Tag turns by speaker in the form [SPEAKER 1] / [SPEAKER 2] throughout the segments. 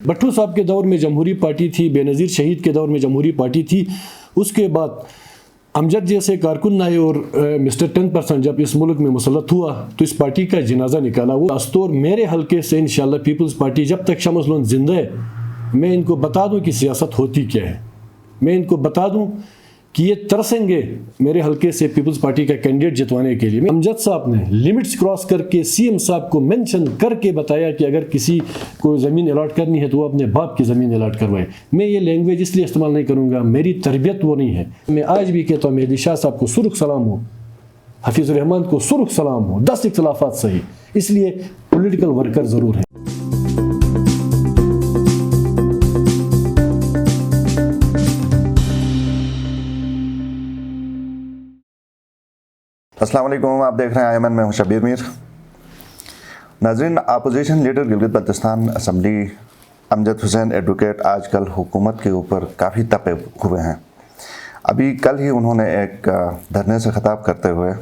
[SPEAKER 1] بھٹو صاحب کے دور میں جمہوری پارٹی تھی، بے نظیر شہید کے دور میں جمہوری پارٹی تھی، اس کے بعد امجد جیسے کارکن آئے اور مسٹر 10% جب اس ملک میں مسلط ہوا تو اس پارٹی کا جنازہ نکالا. وہ استور میرے حلقے سے انشاءاللہ پیپلز پارٹی جب تک شمس لون زندہ ہے میں ان کو بتا دوں کہ سیاست ہوتی کیا ہے، میں ان کو بتا دوں کہ یہ ترسیں گے میرے حلقے سے پیپلز پارٹی کا کینڈیڈیٹ جتوانے کے لیے. امجد صاحب نے لیمٹس کراس کر کے سی ایم صاحب کو مینشن کر کے بتایا کہ اگر کسی کو زمین الاٹ کرنی ہے تو وہ اپنے باپ کی زمین الاٹ کروائے. میں یہ لینگویج اس لیے استعمال نہیں کروں گا، میری تربیت وہ نہیں ہے. میں آج بھی کہتا ہوں مہدی شاہ صاحب کو سرخ سلام ہو، حفیظ الرحمان کو سرخ سلام ہو، 10 اختلافات صحیح، اس لیے پولیٹیکل ورکر ضرور ہیں.
[SPEAKER 2] السلام علیکم، آپ دیکھ رہے ہیں آئمن، میں ہوں شبیر میر. ناظرین، opposition leader Gilgit Baltistan assembly Amjad Hussain advocate آج کل حکومت کے اوپر کافی تپے ہوئے ہیں. ابھی کل ہی انہوں نے ایک دھرنے سے خطاب کرتے ہوئے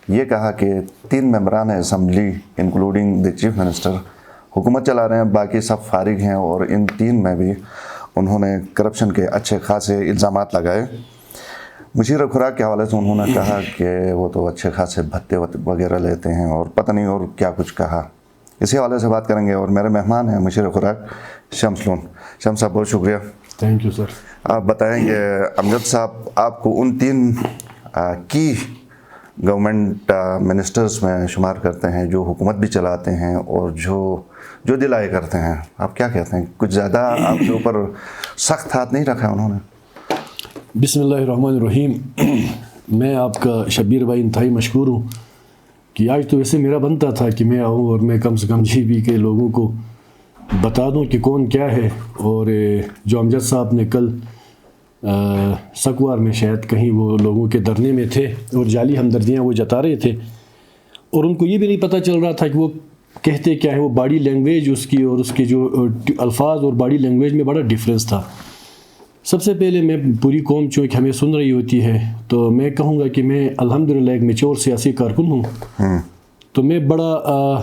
[SPEAKER 2] یہ کہا کہ 3 ممبران assembly including the chief minister حکومت چلا رہے ہیں، باقی سب فارغ ہیں، اور ان 3 میں بھی انہوں نے کرپشن کے اچھے خاصے الزامات لگائے. مشیر خوراک کے حوالے سے انہوں نے کہا کہ وہ تو اچھے خاصے بھتے وغیرہ لیتے ہیں اور پتہ نہیں اور کیا کچھ کہا. اسی حوالے سے بات کریں گے اور میرے مہمان ہیں مشیر خوراک شمس لون. شمس صاحب بہت شکریہ.
[SPEAKER 1] Thank you sir.
[SPEAKER 2] آپ بتائیں کہ امجد صاحب آپ کو ان 3 کی گورنمنٹ منسٹرز میں شمار کرتے ہیں جو حکومت بھی چلاتے ہیں اور جو دلائے کرتے ہیں. آپ کیا کہتے ہیں؟ کچھ زیادہ آپ کے اوپر سخت ہاتھ نہیں رکھا انہوں نے؟
[SPEAKER 1] بسم اللہ الرحمن الرحیم. میں آپ کا شبیر بھائی انتہائی مشکور ہوں کہ آج تو ویسے میرا بنتا تھا کہ میں آؤں اور میں کم سے کم GB کے لوگوں کو بتا دوں کہ کون کیا ہے. اور جو امجد صاحب نے کل سکوار میں شاید کہیں وہ لوگوں کے دھرنے میں تھے اور جعلی ہمدردیاں وہ جتا رہے تھے اور ان کو یہ بھی نہیں پتہ چل رہا تھا کہ وہ کہتے کیا ہے. وہ باڈی لینگویج اس کی اور اس کے جو الفاظ اور باڈی لینگویج میں بڑا ڈفرینس تھا. سب سے پہلے میں پوری قوم چونکہ ہمیں سن رہی ہوتی ہے تو میں کہوں گا کہ میں الحمدللہ ایک میچور سیاسی کارکن ہوں. تو میں بڑا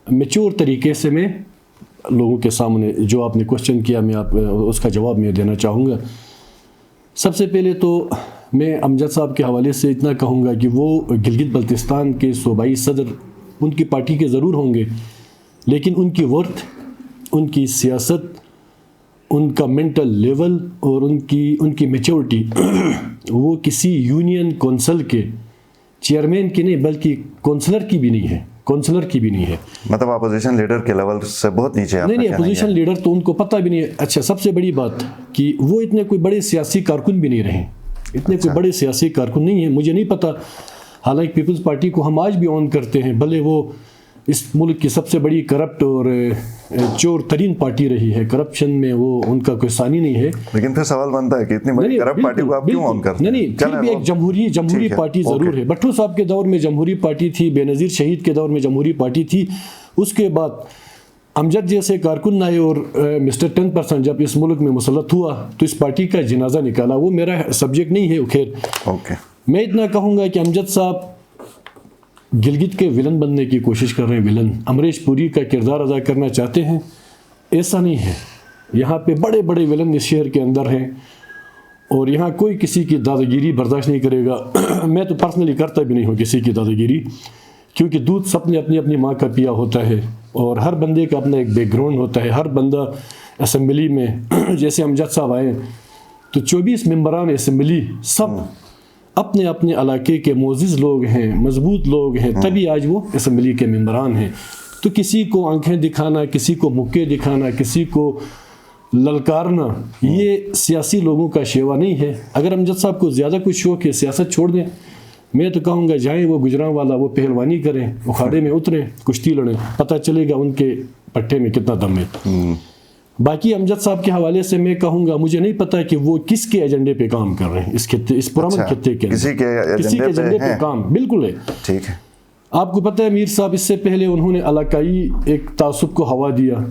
[SPEAKER 1] میچور طریقے سے میں لوگوں کے سامنے جو آپ نے کوشچن کیا میں آپ اس کا جواب میں دینا چاہوں گا. سب سے پہلے تو میں امجد صاحب کے حوالے سے اتنا کہوں گا کہ وہ گلگت بلتستان کے صوبائی صدر ان کی پارٹی کے ضرور ہوں گے، لیکن ان کی ورتھ، ان کی سیاست، ان کا منٹل لیول اور ان کی میچورٹی وہ کسی یونین کونسل کے چیئرمین کی نہیں بلکہ کونسلر کی بھی نہیں ہے.
[SPEAKER 2] مطلب اپوزیشن لیڈر کے لیول سے بہت نیچے آپ
[SPEAKER 1] نہیں اپوزیشن لیڈر تو ان کو پتہ بھی نہیں ہے. اچھا، سب سے بڑی بات کہ وہ اتنے کوئی بڑے سیاسی کارکن بھی نہیں رہے، کوئی بڑے سیاسی کارکن نہیں ہیں. مجھے نہیں پتہ، حالانکہ پیپلز پارٹی کو ہم آج بھی آن کرتے ہیں، بھلے وہ اس ملک کی سب سے بڑی کرپٹ اور چور ترین پارٹی رہی ہے. کرپشن میں وہ ان کا کوئی ثانی نہیں ہے.
[SPEAKER 2] لیکن پھر سوال بنتا ہے کہ اتنی بڑی کرپٹ پارٹی کو آپ کیوں آن کرتے ہیں؟
[SPEAKER 1] نہیں، پھر بھی ایک جمہوری پارٹی ضرور ہے. بھٹو صاحب کے دور میں جمہوری پارٹی تھی، بے نظیر شہید کے دور میں جمہوری پارٹی تھی. اس کے بعد امجد جیسے کارکن آئے اور مسٹر 10% جب اس ملک میں مسلط ہوا تو اس پارٹی کا جنازہ نکالا. وہ میرا سبجیکٹ نہیں ہے. خیر، میں اتنا کہوں گا کہ امجد صاحب گلگت کے ولن بننے کی کوشش کر رہے ہیں. ولن امریش پوری کا کردار ادا کرنا چاہتے ہیں. ایسا نہیں ہے، یہاں پہ بڑے بڑے ولن اس شہر کے اندر ہیں اور یہاں کوئی کسی کی دادا گیری برداشت نہیں کرے گا. میں تو پرسنلی کرتا بھی نہیں ہوں کسی کی دادا گیری، کیونکہ دودھ سب نے اپنی ماں کا پیا ہوتا ہے اور ہر بندے کا اپنا ایک بیک گراؤنڈ ہوتا ہے. ہر بندہ اسمبلی میں جیسے امجد صاحب آئے تو 24 ممبران اسمبلی سب اپنے علاقے کے معزز لوگ ہیں، مضبوط لوگ ہیں، تبھی آج وہ اسمبلی کے ممبران ہیں. تو کسی کو آنکھیں دکھانا، کسی کو مکے دکھانا، کسی کو للکارنا، یہ سیاسی لوگوں کا شیوا نہیں ہے. اگر امجد صاحب کو زیادہ کچھ شوق ہے سیاست چھوڑ دیں، میں تو کہوں گا جائیں وہ گجراں والا وہ پہلوانی کریں، اکھاڑے میں اتریں، کشتی لڑیں، پتہ چلے گا ان کے پٹھے میں کتنا دم ہے. باقی امجد صاحب کے حوالے سے میں کہوں گا مجھے نہیں پتا کہ وہ کس کے ایجنڈے پہ کام کر رہے ہیں. اس پرامن خطے کے
[SPEAKER 2] کسی کے
[SPEAKER 1] ایجنڈے پہ کام بالکل ہے.
[SPEAKER 2] ٹھیک ہے.
[SPEAKER 1] آپ کو پتہ ہے میر صاحب اس سے پہلے انہوں نے علاقائی ایک تعصب کو ہوا دیا،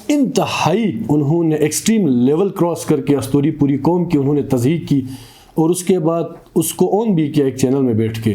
[SPEAKER 1] انتہائی انہوں نے ایکسٹریم لیول کراس کر کے استوری پوری قوم کی انہوں نے تضحیق کی اور اس کے بعد اس کو آن بھی کیا ایک چینل میں بیٹھ کے.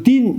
[SPEAKER 1] 3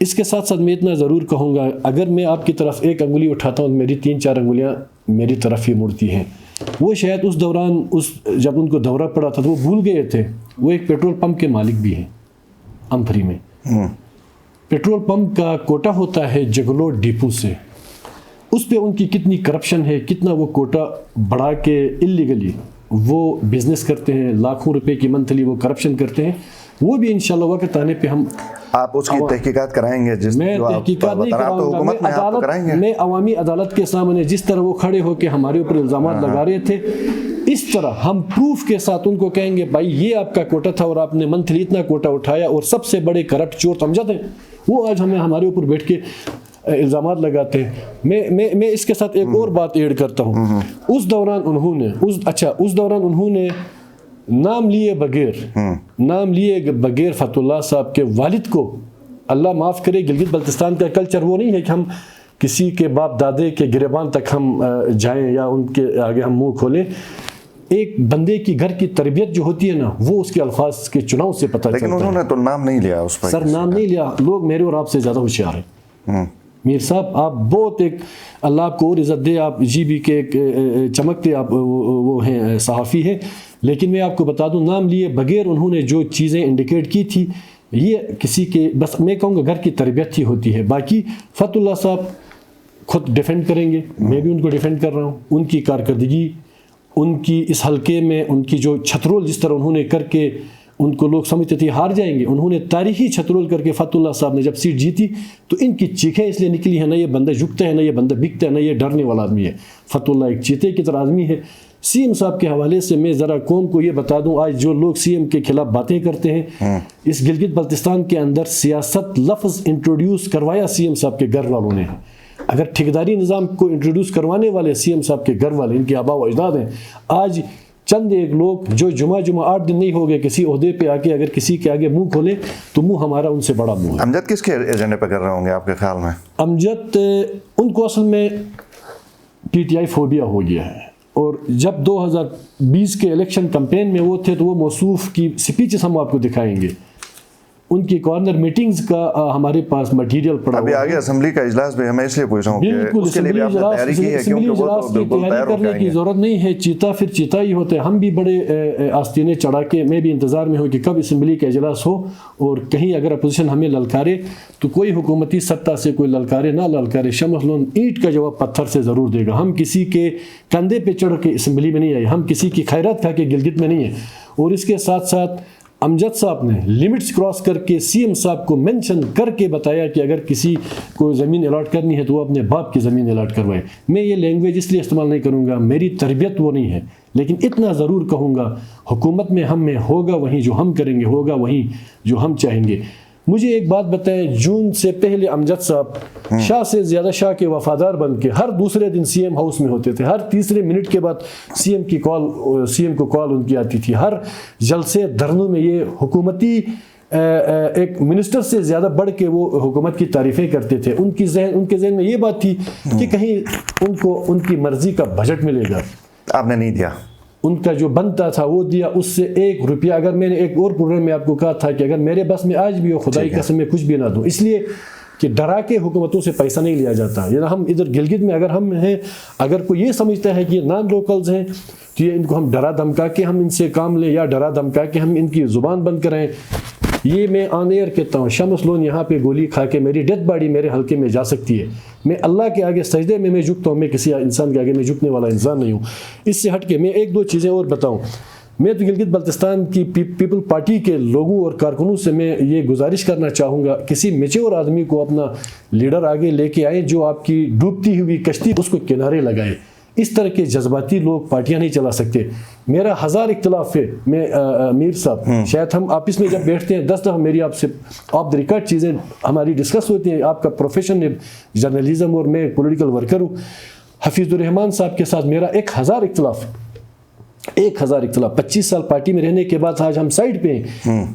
[SPEAKER 1] اس کے ساتھ ساتھ میں اتنا ضرور کہوں گا، اگر میں آپ کی طرف ایک انگلی اٹھاتا ہوں میری 3-4 انگلیاں میری طرف ہی مڑتی ہیں. وہ شاید اس دوران جب ان کو دورہ پڑا تھا تو وہ بھول گئے تھے وہ ایک پیٹرول پمپ کے مالک بھی ہیں امپھری میں. پیٹرول پمپ کا کوٹا ہوتا ہے جگلو ڈیپو سے، اس پہ ان کی کتنی کرپشن ہے، کتنا وہ کوٹا بڑھا کے اللیگلی وہ بزنس کرتے ہیں، لاکھوں روپے کی منتھلی وہ کرپشن کرتے ہیں. وہ بھی انشاءاللہ وقت آنے پہ ہم
[SPEAKER 2] آپ اس کی تحقیقات کرائیں گے؟
[SPEAKER 1] میں تحقیقات نہیں کراؤں گا، میں عوامی عدالت کے سامنے جس طرح وہ کھڑے ہو کے ہمارے اوپر الزامات لگا رہے تھے اس طرح ہم پروف کے ساتھ ان کو کہیں گے بھائی یہ آپ کا کوٹا تھا اور آپ نے منتھلی اتنا کوٹا اٹھایا اور سب سے بڑے کرپٹ چور امجد ہیں، وہ آج ہمارے اوپر بیٹھ کے الزامات لگاتے ہیں. میں اس کے ساتھ ایک اور بات ایڈ کرتا ہوں. اس دوران انہوں نے نام لیے بغیر فتح اللہ صاحب کے والد کو، اللہ معاف کرے گلگت بلتستان کا کلچر وہ نہیں ہے کہ ہم کسی کے باپ دادے کے گریبان تک ہم جائیں یا ان کے آگے ہم منہ کھولیں. ایک بندے کی گھر کی تربیت جو ہوتی ہے نا وہ اس کے الفاظ کے چناؤ سے پتہ چلتا ہے.
[SPEAKER 2] لیکن انہوں نے تو نام نہیں لیا اس پر.
[SPEAKER 1] سر نام نہیں لیا، لوگ میرے اور آپ سے زیادہ ہوشیار ہیں. میر صاحب آپ بہت ایک اللہ آپ کو اور عزت دے، آپ جی بی کے ایک چمکتے آپ وہ ہیں صحافی ہیں، لیکن میں آپ کو بتا دوں نام لیے بغیر انہوں نے جو چیزیں انڈیکیٹ کی تھی یہ کسی کے بس میں کہوں گا گھر کی تربیت ہی ہوتی ہے. باقی فتح اللہ صاحب خود ڈیفینڈ کریں گے، میں بھی ان کو ڈیفینڈ کر رہا ہوں. ان کی کارکردگی، ان کی اس حلقے میں ان کی جو چھترول جس طرح انہوں نے کر کے ان کو لوگ سمجھتے تھے ہار جائیں گے، انہوں نے تاریخی چھترول کر کے فتح اللہ صاحب نے جب سیٹ جیتی تو ان کی چیخیں اس لیے نکلی ہیں، نہ یہ بندہ جھکتا ہے، نہ یہ بندہ بکتا ہے، نہ یہ ڈرنے والا آدمی ہے. فتح اللہ ایک چیتے کی طرح آدمی ہے. سی ایم صاحب کے حوالے سے میں ذرا قوم کو یہ بتا دوں، آج جو لوگ سی ایم کے خلاف باتیں کرتے ہیں، اس گلگت بلتستان کے اندر سیاست لفظ انٹروڈیوس کروایا سی ایم صاحب کے گھر والوں نے. اگر ٹھیکیداری نظام کو انٹروڈیوس کروانے والے سی ایم صاحب کے گھر والے، ان کے آبا و اجداد ہیں. آج چند ایک لوگ جو جمعہ 8 دن نہیں ہو گئے کسی عہدے پہ آ کے اگر کسی کے آگے منہ کھولے تو منہ ہمارا ان سے بڑا منہ ہے.
[SPEAKER 2] امجد کس کے ایجنڈے پہ کر رہے ہوں گے آپ کے خیال میں؟
[SPEAKER 1] امجد ان کو اصل میں پی ٹی آئی فوبیا ہو گیا ہے، اور جب 2020 کے الیکشن کمپین میں وہ تھے تو وہ موصوف کی سپیچز ہم آپ کو دکھائیں گے. ان کی کارنر میٹنگز کا ہمارے پاس مٹیریل پڑا
[SPEAKER 2] ابھی آگے اسمبلی کا اجلاس بھی ہمیں اس لیے پوچھ رہا ہوں کہ اس کے لیے بھی آپ نے تیاری کی ہے؟
[SPEAKER 1] اسمبلی اجلاس کی تیاری کرنے کی ضرورت نہیں ہے، چیتا پھر چیتا ہی ہوتا ہے. ہم بھی بڑے آستینے چڑھا کے میں بھی انتظار میں ہوں کہ کب اسمبلی کا اجلاس ہو، اور کہیں اگر اپوزیشن ہمیں للکارے تو کوئی حکومتی سطح سے کوئی للکارے نہ للکارے، شمس لون اینٹ کا جواب پتھر سے ضرور دے گا. ہم کسی کے کندھے پہ چڑھ کے اسمبلی میں نہیں آئے، ہم کسی کی خیرات کھا کے گلگت میں نہیں ہیں. اور اس کے ساتھ ساتھ امجد صاحب نے لمٹس کراس کر کے سی ایم صاحب کو مینشن کر کے بتایا کہ اگر کسی کو زمین الاٹ کرنی ہے تو وہ اپنے باپ کی زمین الاٹ کروائے. میں یہ لینگویج اس لیے استعمال نہیں کروں گا، میری تربیت وہ نہیں ہے، لیکن اتنا ضرور کہوں گا حکومت میں ہم میں ہوگا وہیں جو ہم کریں گے، ہوگا وہیں جو ہم چاہیں گے. مجھے ایک بات بتائیں، جون سے پہلے امجد صاحب شاہ سے زیادہ شاہ کے وفادار بن کے ہر دوسرے دن سی ایم ہاؤس میں ہوتے تھے، ہر تیسرے منٹ کے بعد سی ایم کو کال ان کی آتی تھی، ہر جلسے دھرنوں میں یہ حکومتی ایک منسٹر سے زیادہ بڑھ کے وہ حکومت کی تعریفیں کرتے تھے. ان کے ذہن میں یہ بات تھی کہ کہیں ان کو ان کی مرضی کا بجٹ ملے گا.
[SPEAKER 2] آپ نے نہیں دیا،
[SPEAKER 1] ان کا جو بنتا تھا وہ دیا، اس سے 1 روپیہ. اگر میں نے ایک اور پروگرام میں آپ کو کہا تھا کہ اگر میرے بس میں آج بھی ہو خدائی قسم میں کچھ بھی نہ دوں، اس لیے کہ ڈرا کے حکومتوں سے پیسہ نہیں لیا جاتا. یعنی ہم ادھر گلگت میں اگر ہم ہیں، اگر کوئی یہ سمجھتا ہے کہ یہ نان لوکلز ہیں تو یہ ان کو ہم ڈرا دھمکا کے ہم ان سے کام لیں یا ڈرا دھمکا کے ہم ان کی زبان بند کریں. یہ میں آن ایئر کہتا ہوں، شمس لون یہاں پہ گولی کھا کے میری ڈیتھ باڈی میرے حلقے میں جا سکتی ہے. میں اللہ کے آگے سجدے میں جھکتا ہوں، میں کسی انسان کے آگے میں جھکنے والا انسان نہیں ہوں. اس سے ہٹ کے میں 1-2 چیزیں اور بتاؤں. میں تو گلگت بلتستان کی پیپل پارٹی کے لوگوں اور کارکنوں سے میں یہ گزارش کرنا چاہوں گا، کسی میچور آدمی کو اپنا لیڈر آگے لے کے آئیں جو آپ کی ڈوبتی ہوئی کشتی اس کو کنارے لگائے. اس طرح کے جذباتی لوگ پارٹیاں نہیں چلا سکتے. میرا 1000 اختلاف ہے، میں میر صاحب شاید ہم آفس میں جب بیٹھتے ہیں 10 دفعہ میری آپ سے آف دی ریکارڈ چیزیں ہماری ڈسکس ہوتی ہیں. آپ کا پروفیشن ہے جرنلزم اور میں پولیٹیکل ورکر ہوں. حفیظ الرحمان صاحب کے ساتھ میرا 1000 اختلاف 25 سال پارٹی میں رہنے کے بعد آج ہم سائڈ پہ ہیں.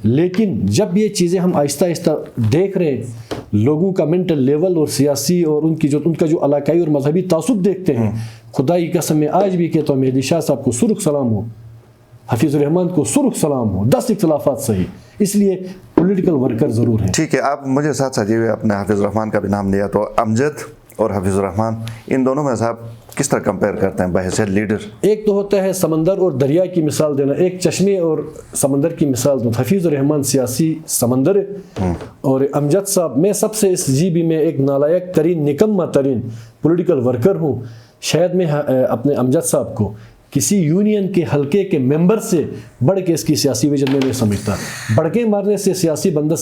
[SPEAKER 1] لیکن جب یہ چیزیں ہم آہستہ آہستہ دیکھ رہے ہیں، لوگوں کا منٹل لیول اور سیاسی اور ان کا جو علاقائی اور مذہبی تعصب دیکھتے ہیں، خدائی قسم میں آج بھی کہتا ہوں مہدی شاہ صاحب کو سرخ سلام ہو، حفیظ الرحمان کو سرخ سلام ہو. 10 اختلافات صحیح، اس لیے پولیٹیکل ورکر ضرور ہیں.
[SPEAKER 2] ٹھیک ہے, آپ مجھے ساتھ ساتھ یہ اپنے حافظ الرحمان کا بھی نام لیا, تو امجد اور حافظ الرحمان ان دونوں میں صاحب کس طرح کمپیئر کرتے ہیں بحیثیت لیڈر؟
[SPEAKER 1] ایک تو ہوتا ہے سمندر اور دریا کی مثال دینا, ایک چشمے اور سمندر کی مثال دوں. حفیظ الرحمان سیاسی سمندر ہے اور امجد صاحب, میں سب سے اس جی بی میں ایک نالائق ترین نکمہ ترین پولیٹیکل ورکر ہوں. شاید میں اپنے امجد صاحب کو کسی یونین کے حلقے کے ممبر سے بڑھ کے اس کی سیاسی ویژن میں نہیں سمجھتا. بڑکے مارنے سے سیاسی بندہ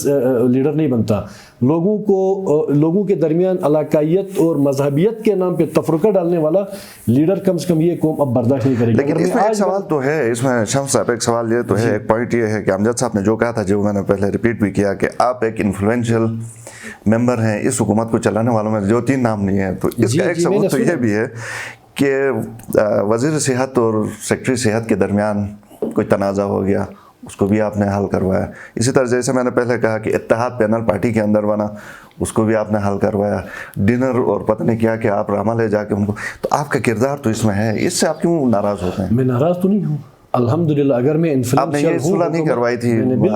[SPEAKER 1] لیڈر نہیں بنتا. لوگوں کے درمیان علاقائیت اور مذہبیت کے نام پہ تفرقہ ڈالنے والا لیڈر کم سے کم یہ قوم اب برداشت نہیں کرے گی.
[SPEAKER 2] لیکن اس میں ایک سوال تو ہے, اس میں شمس صاحب ایک سوال یہ تو ہے, ایک پوائنٹ یہ ہے کہ امجد صاحب نے جو کہا تھا, جو میں نے پہلے ریپیٹ بھی کیا, کہ آپ ایک انفلوئنشل ممبر ہیں اس حکومت کو چلانے والوں میں, جو 3 نام نہیں ہیں. تو اس کا ایک سوال تو یہ بھی ہے کہ وزیر صحت اور سیکرٹری صحت کے درمیان کوئی تنازع ہو گیا, اس کو بھی آپ نے حل کروایا. اسی طرح جیسے میں نے پہلے کہا کہ اتحاد پینل پارٹی کے اندر بنا, اس کو بھی آپ نے حل کروایا. ڈنر اور پتہ نہیں کیا کہ آپ رامہ لے جا کے ان کو, تو آپ کا کردار تو اس میں ہے, اس سے آپ کیوں ناراض ہوتے ہیں؟
[SPEAKER 1] میں ناراض تو نہیں ہوں الحمدللہ. اگر میں
[SPEAKER 2] آپ نے یہ صلح نہیں کروائی تھی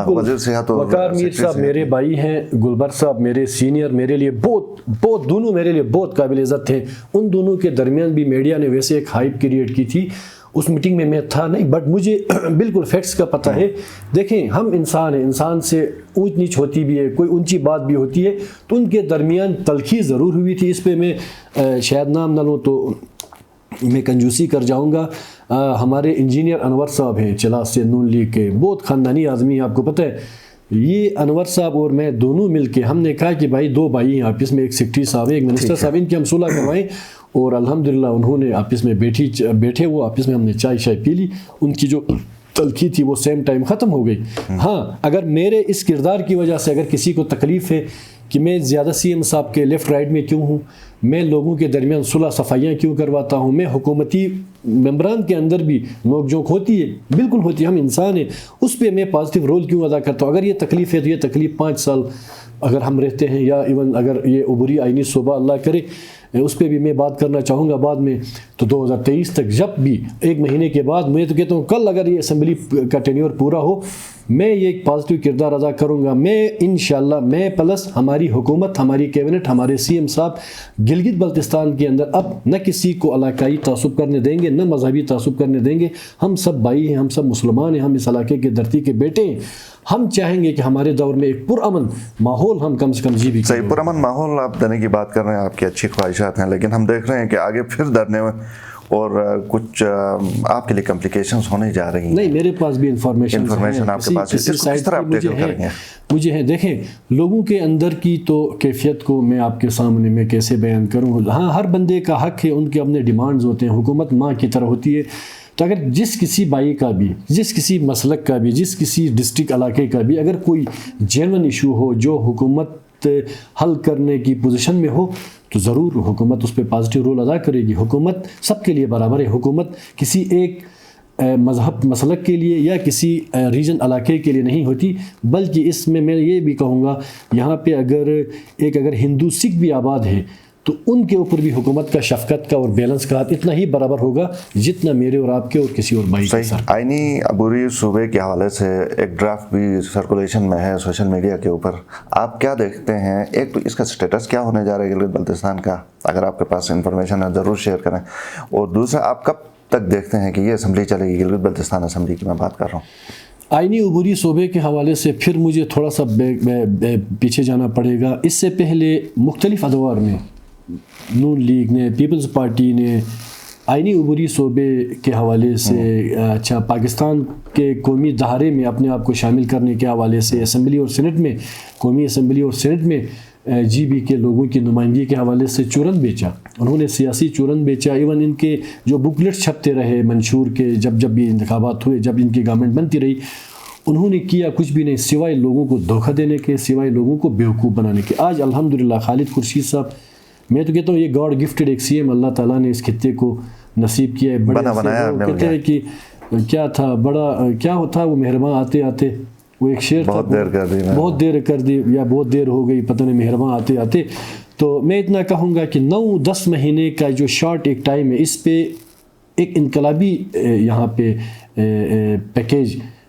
[SPEAKER 2] وزیر صحت اور
[SPEAKER 1] وقار میر صاحب میرے بھائی ہیں, گلبر صاحب میرے سینئر, میرے لیے بہت دونوں میرے لیے بہت قابل عزت تھے. ان دونوں کے درمیان بھی میڈیا نے ویسے ایک ہائپ کریٹ کی تھی. اس میٹنگ میں تھا نہیں, بٹ مجھے بالکل فیکٹس کا پتہ ہے. دیکھیں ہم انسان ہیں, انسان سے اونچ نیچ ہوتی بھی ہے, کوئی اونچی بات بھی ہوتی ہے, تو ان کے درمیان تلخی ضرور ہوئی تھی. اس پہ میں شاید نام نہ لوں تو میں کنجوسی کر جاؤں گا. ہمارے انجینئر انور صاحب ہیں چلاس سے, نون لیگ کے, بہت خاندانی آدمی ہیں, آپ کو پتہ ہے. یہ انور صاحب اور میں دونوں مل کے ہم نے کہا کہ بھائی 2 بھائی ہیں آپس میں, ایک سیکرٹری صاحب ہے, ایک منسٹر صاحب, ان کی ہم صلح کروائیں. اور الحمدللہ انہوں نے آپس میں بیٹھے, وہ آپس میں ہم نے چائے پی لی. ان کی جو تلخی تھی وہ سیم ٹائم ختم ہو گئی. ہاں, اگر میرے اس کردار کی وجہ سے اگر کسی کو تکلیف ہے کہ میں زیادہ سی ایم صاحب کے لیفٹ رائٹ میں کیوں ہوں, میں لوگوں کے درمیان صلح صفائیاں کیوں کرواتا ہوں, میں حکومتی ممبران کے اندر بھی نوک جھونک ہوتی ہے, بالکل ہوتی ہے, ہم انسان ہیں, اس پہ میں پازیٹیو رول کیوں ادا کرتا ہوں. اگر یہ تکلیف ہے تو یہ تکلیف 5 سال اگر ہم رہتے ہیں, یا ایون اگر یہ عبوری آئینی صوبہ اللہ کرے, اس پہ بھی میں بات کرنا چاہوں گا بعد میں. تو 2023 تک جب بھی 1 مہینے کے بعد, میں تو کہتا ہوں کل اگر یہ اسمبلی کا ٹینیور پورا ہو, میں یہ ایک پازیٹیو کردار ادا کروں گا. میں انشاءاللہ, میں پلس ہماری حکومت, ہماری کیبنٹ, ہمارے سی ایم صاحب گلگت بلتستان کے اندر اب نہ کسی کو علاقائی تعصب کرنے دیں گے, نہ مذہبی تعصب کرنے دیں گے. ہم سب بھائی ہیں, ہم سب مسلمان ہیں, ہم اس علاقے کے دھرتی کے بیٹے ہیں. ہم چاہیں گے کہ ہمارے دور میں ایک پرامن ماحول ہم کم سے کم جی بھی کریں.
[SPEAKER 2] صحیح, پرامن ماحول آپ دینے کی بات کر رہے ہیں, آپ کی اچھی خواہشات ہیں, لیکن ہم دیکھ رہے ہیں کہ آگے پھر دھرنے میں اور کچھ آپ کے لیے کمپلیکیشنز ہونے جا رہی ہیں.
[SPEAKER 1] نہیں, میرے پاس بھی انفارمیشن
[SPEAKER 2] آپ کے پاس ہے, کس طرح آپ ٹیکل کریں گے؟
[SPEAKER 1] مجھے ہے, دیکھیں لوگوں کے اندر کی تو کیفیت کو میں آپ کے سامنے میں کیسے بیان کروں. ہاں, ہر بندے کا حق ہے, ان کے اپنے ڈیمانڈز ہوتے ہیں, حکومت ماں کی طرح ہوتی ہے. تو اگر جس کسی بھائی کا بھی, جس کسی مسلک کا بھی, جس کسی ڈسٹرکٹ علاقے کا بھی اگر کوئی جینون ایشو ہو جو حکومت حل کرنے کی پوزیشن میں ہو, تو ضرور حکومت اس پہ پازیٹیو رول ادا کرے گی. حکومت سب کے لیے برابر ہے. حکومت کسی ایک مذہب مسلک کے لیے یا کسی ریجن علاقے کے لیے نہیں ہوتی, بلکہ اس میں یہ بھی کہوں گا, یہاں پہ اگر ہندو سکھ بھی آباد ہے تو ان کے اوپر بھی حکومت کا شفقت کا اور بیلنس کا ہاتھ اتنا ہی برابر ہوگا جتنا میرے اور آپ کے اور کسی اور بھائی کے ساتھ.
[SPEAKER 2] آئینی عبوری صوبے کے حوالے سے ایک ڈرافٹ بھی سرکولیشن میں ہے سوشل میڈیا کے اوپر, آپ کیا دیکھتے ہیں؟ ایک تو اس کا سٹیٹس کیا ہونے جا رہا ہے گلگت بلتستان کا, اگر آپ کے پاس انفارمیشن ہے ضرور شیئر کریں. اور دوسرا, آپ کب تک دیکھتے ہیں کہ یہ اسمبلی چلے گی, گلگت بلتستان اسمبلی کی میں بات کر رہا ہوں.
[SPEAKER 1] آئینی عبوری صوبے کے حوالے سے پھر مجھے تھوڑا سا پیچھے جانا پڑے گا. اس سے پہلے مختلف ادوار میں نون لیگ نے, پیپلز پارٹی نے آئینی عبوری صوبے کے حوالے سے, اچھا پاکستان کے قومی دھارے میں اپنے آپ کو شامل کرنے کے حوالے سے اسمبلی اور سینٹ میں, قومی اسمبلی اور سینٹ میں جی بی کے لوگوں کی نمائندگی کے حوالے سے چورن بیچا. انہوں نے سیاسی چورن بیچا. ایون ان کے جو بکلیٹ چھپتے رہے منشور کے, جب بھی انتخابات ہوئے, جب ان کی گورنمنٹ بنتی رہی, انہوں نے کیا کچھ بھی نہیں سوائے لوگوں کو دھوکہ دینے کے, سوائے لوگوں کو بیوقوف بنانے کے. آج الحمدللہ خالد خورشید صاحب, میں تو کہتا ہوں یہ گاڈ گفٹڈ ایک سی ایم اللہ تعالیٰ نے اس خطے کو نصیب کیا ہے. بڑے کہتے ہیں کہ کیا تھا, بڑا کیا ہوتا وہ مہرباں آتے آتے, وہ ایک شعر تھا, بہت دیر کر دی یا بہت دیر ہو گئی پتہ نہیں مہرباں آتے آتے. تو میں اتنا کہوں گا کہ 9-10 مہینے کا جو شارٹ ایک ٹائم ہے, اس پہ ایک انقلابی یہاں پہ پیکیج